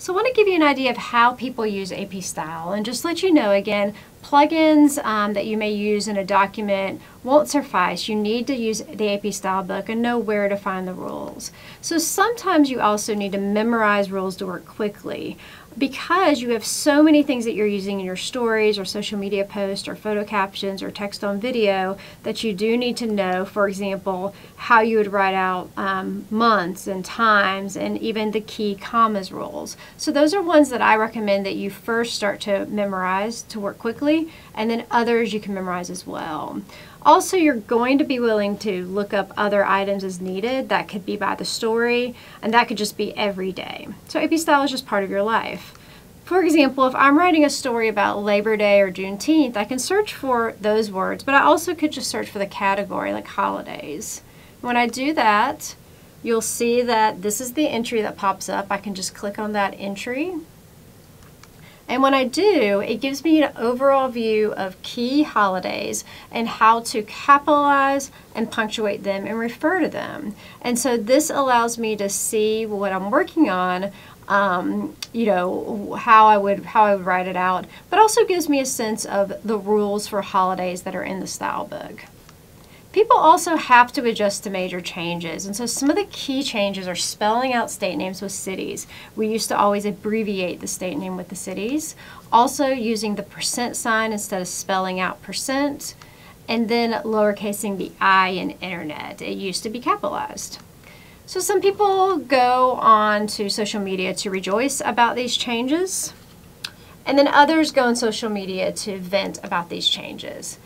So I want to give you an idea of how people use AP Style, and just let you know again, plugins that you may use in a document won't suffice. You need to use the AP Stylebook and know where to find the rules. So sometimes you also need to memorize rules to work quickly, because you have so many things that you're using in your stories or social media posts or photo captions or text on video that you do need to know, for example, how you would write out months and times and even the key commas rules. So those are ones that I recommend that you first start to memorize to work quickly, and then others you can memorize as well. Also, you're going to be willing to look up other items as needed. That could be by the story, and that could just be every day. So AP Style is just part of your life. For example, if I'm writing a story about Labor Day or Juneteenth, I can search for those words, but I also could just search for the category like holidays. When I do that, you'll see that this is the entry that pops up. I can just click on that entry. And when I do, it gives me an overall view of key holidays and how to capitalize and punctuate them and refer to them. And so this allows me to see what I'm working on, you know, how I would write it out, but also gives me a sense of the rules for holidays that are in the style book. People also have to adjust to major changes, and so some of the key changes are spelling out state names with cities. We used to always abbreviate the state name with the cities. Also using the % sign instead of spelling out %, and then lowercasing the I in internet. It used to be capitalized. So some people go on to social media to rejoice about these changes, and then others go on social media to vent about these changes.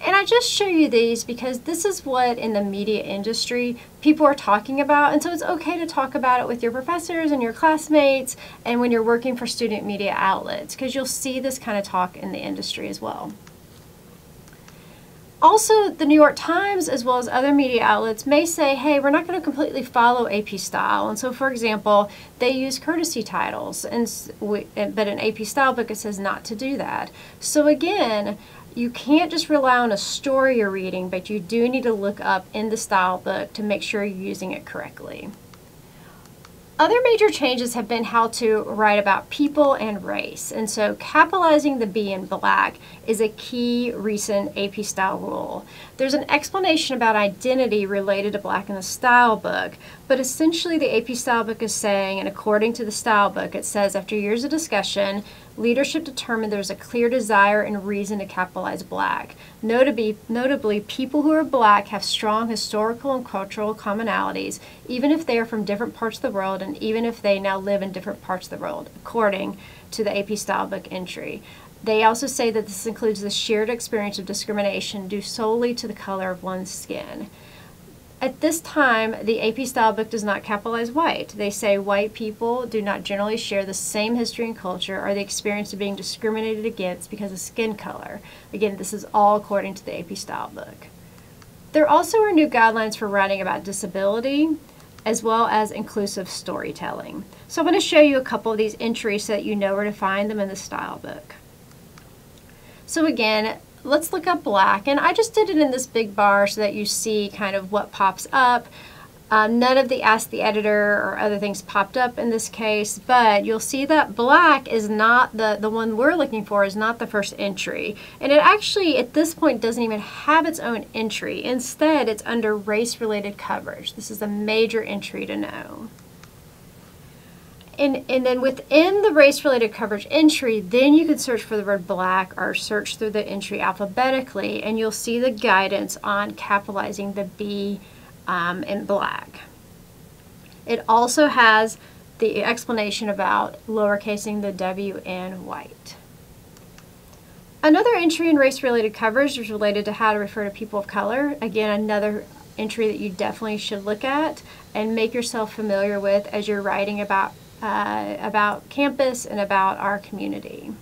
And I just show you these because this is what in the media industry people are talking about, and so it's okay to talk about it with your professors and your classmates and when you're working for student media outlets, because you'll see this kind of talk in the industry as well. Also, the New York Times as well as other media outlets may say, hey, we're not going to completely follow AP Style. And so, for example, they use courtesy titles, but in AP Stylebook it says not to do that. So again, you can't just rely on a story you're reading, but you do need to look up in the style book to make sure you're using it correctly. Other major changes have been how to write about people and race, and so capitalizing the B in black is a key recent AP Style rule. There's an explanation about identity related to black in the style book, but essentially the AP Style book is saying, and according to the style book, it says after years of discussion, leadership determined there's a clear desire and reason to capitalize black. Notably, people who are black have strong historical and cultural commonalities, even if they are from different parts of the world and even if they now live in different parts of the world, according to the AP Stylebook entry. They also say that this includes the shared experience of discrimination due solely to the color of one's skin. At this time, the AP Stylebook does not capitalize white. They say white people do not generally share the same history and culture or the experience of being discriminated against because of skin color. Again, this is all according to the AP Stylebook. There also are new guidelines for writing about disability as well as inclusive storytelling. So I'm going to show you a couple of these entries so that you know where to find them in the Stylebook. So again, let's look up black, and I just did it in this big bar so that you see kind of what pops up. None of the Ask the Editor or other things popped up in this case, but you'll see that black is not the one we're looking for, is not the first entry. And it actually, at this point, doesn't even have its own entry. Instead, it's under race-related coverage. This is a major entry to know. And then within the race-related coverage entry, then you can search for the word black or search through the entry alphabetically, and you'll see the guidance on capitalizing the B in black. It also has the explanation about lowercasing the W in white. Another entry in race-related coverage is related to how to refer to people of color. Again, another entry that you definitely should look at and make yourself familiar with as you're writing about campus and about our community.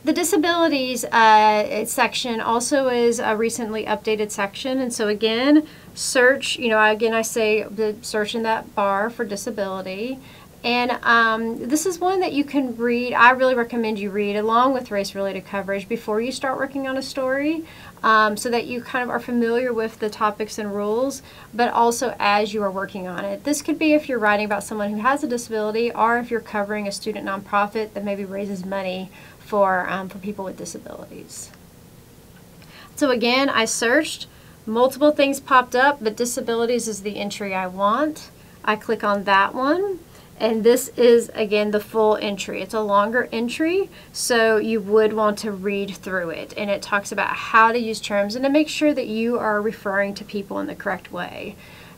The disabilities section also is a recently updated section, and so again, search, again I say search in that bar for disability, And this is one that you can read. I really recommend you read along with race-related coverage before you start working on a story, so that you kind of are familiar with the topics and rules, but also as you are working on it. This could be if you're writing about someone who has a disability, or if you're covering a student nonprofit that maybe raises money for people with disabilities. So again, I searched, multiple things popped up, but disabilities is the entry I want. I click on that one. And this is, again, the full entry. It's a longer entry, so you would want to read through it. And it talks about how to use terms and to make sure that you are referring to people in the correct way.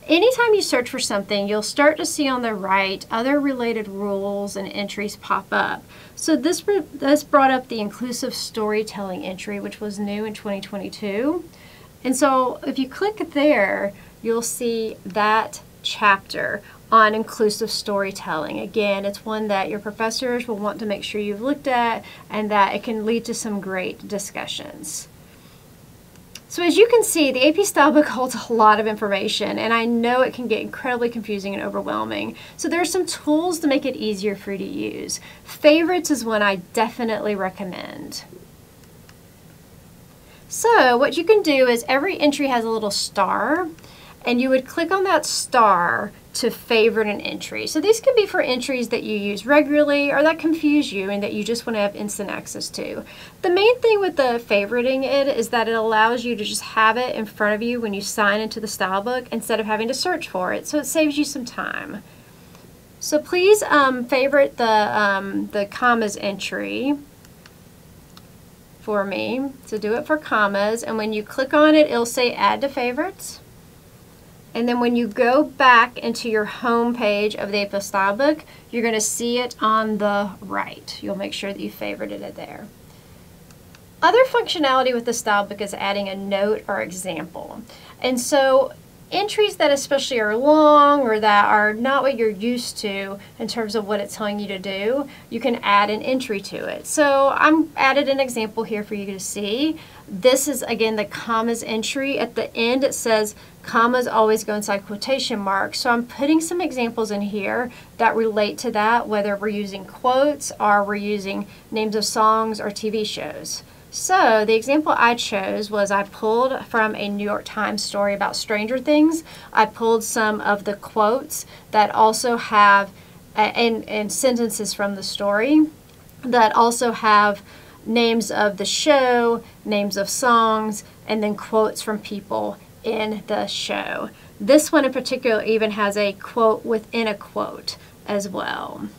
Anytime you search for something, you'll start to see on the right other related rules and entries pop up. So this brought up the inclusive storytelling entry, which was new in 2022. And so if you click there, you'll see that chapter on inclusive storytelling. Again, it's one that your professors will want to make sure you've looked at, and that it can lead to some great discussions. So as you can see, the AP Stylebook holds a lot of information, and I know it can get incredibly confusing and overwhelming. So there are some tools to make it easier for you to use. Favorites is one I definitely recommend. So what you can do is every entry has a little star, and you would click on that star to favorite an entry. So these could be for entries that you use regularly or that confuse you and that you just want to have instant access to. The main thing with the favoriting it is that it allows you to just have it in front of you when you sign into the Stylebook instead of having to search for it, so it saves you some time. So please favorite the commas entry for me. So do it for commas, and when you click on it, it'll say add to favorites. And then when you go back into your home page of the AP Stylebook, you're going to see it on the right. You'll make sure that you favorited it there. Other functionality with the Stylebook is adding a note or example. And so entries that especially are long or that are not what you're used to in terms of what it's telling you to do, you can add an entry to it. So I'm added an example here for you to see. This is, again, the commas entry. At the end it says commas always go inside quotation marks. So I'm putting some examples in here that relate to that, whether we're using quotes or we're using names of songs or TV shows. So the example I chose was I pulled from a New York Times story about Stranger Things. I pulled some of the quotes that also have, and sentences from the story that also have names of the show, names of songs, and then quotes from people in the show. This one in particular even has a quote within a quote as well.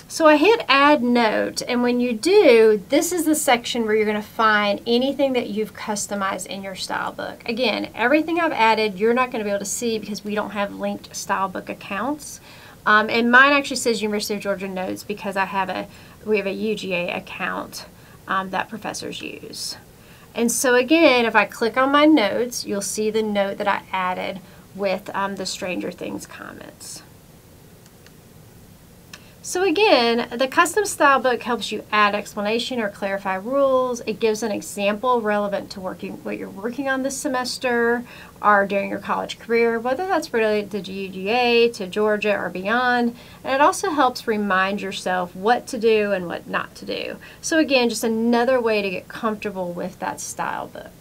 So I hit add note, and when you do, this is the section where you're going to find anything that you've customized in your Stylebook. Again, everything I've added you're not going to be able to see because we don't have linked Stylebook accounts. And mine actually says University of Georgia Notes because we have a UGA account that professors use. And so again, if I click on my notes, you'll see the note that I added with the Stranger Things comments. So again, the custom Stylebook helps you add explanation or clarify rules. It gives an example relevant to what you're working on this semester or during your college career, whether that's related to UGA, to Georgia, or beyond. And it also helps remind yourself what to do and what not to do. So again, just another way to get comfortable with that Stylebook.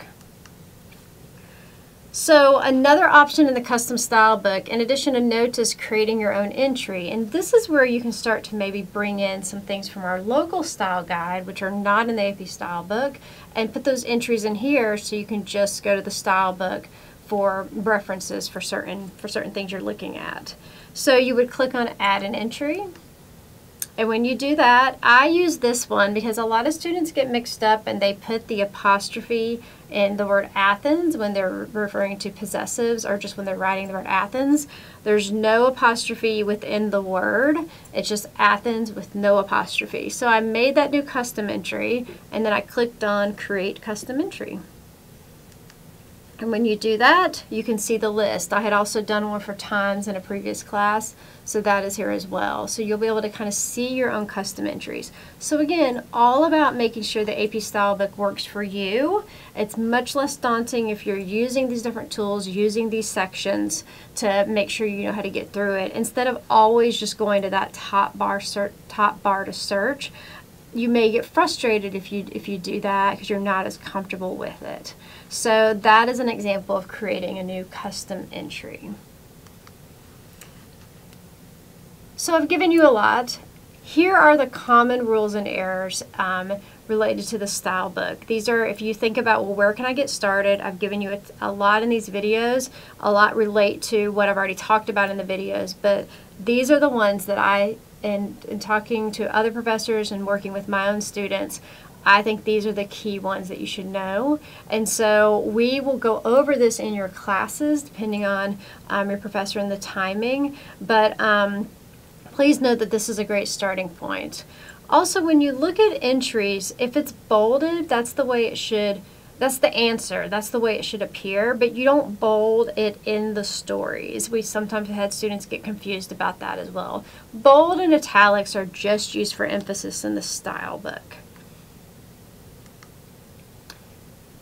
So another option in the custom Stylebook, in addition to notes, is creating your own entry. And this is where you can start to maybe bring in some things from our local style guide, which are not in the AP Stylebook, and put those entries in here so you can just go to the Stylebook for references for certain things you're looking at. So you would click on add an entry. And when you do that, I use this one because a lot of students get mixed up and they put the apostrophe in the word Athens when they're referring to possessives or just when they're writing the word Athens. There's no apostrophe within the word. It's just Athens with no apostrophe. So I made that new custom entry and then I clicked on create custom entry. And when you do that, you can see the list. I had also done one for times in a previous class, so that is here as well. So you'll be able to kind of see your own custom entries. So again, all about making sure the AP Stylebook works for you. It's much less daunting if you're using these different tools, using these sections to make sure you know how to get through it, instead of always just going to that top bar to search. You may get frustrated if you do that because you're not as comfortable with it. So that is an example of creating a new custom entry. So I've given you a lot. Here are the common rules and errors related to the style book. These are, if you think about, well, where can I get started? I've given you a lot in these videos. A lot relate to what I've already talked about in the videos, but these are the ones that in talking to other professors and working with my own students, I think these are the key ones that you should know. And so we will go over this in your classes depending on your professor and the timing, but please note that this is a great starting point. Also, when you look at entries, if it's bolded, that's the way it should, that's the answer, that's the way it should appear, but you don't bold it in the stories. We sometimes had students get confused about that as well. Bold and italics are just used for emphasis in the style book.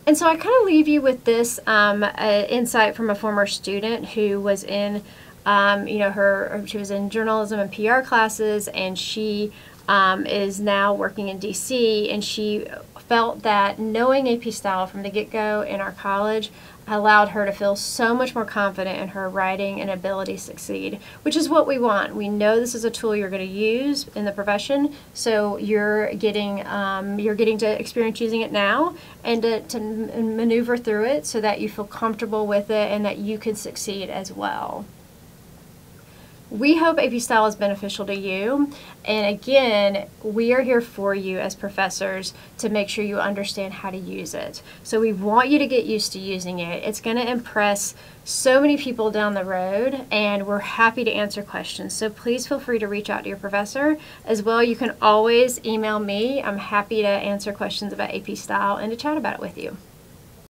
And so I kind of leave you with this insight from a former student who was in, she was in journalism and PR classes, and she is now working in DC, and she felt that knowing AP Style from the get-go in our college allowed her to feel so much more confident in her writing and ability to succeed, which is what we want. We know this is a tool you're going to use in the profession, so you're getting to experience using it now and to maneuver through it so that you feel comfortable with it and that you can succeed as well. We hope AP Style is beneficial to you, and again, we are here for you as professors to make sure you understand how to use it. So we want you to get used to using it. It's going to impress so many people down the road, and we're happy to answer questions. So please feel free to reach out to your professor. As well, you can always email me. I'm happy to answer questions about AP Style and to chat about it with you.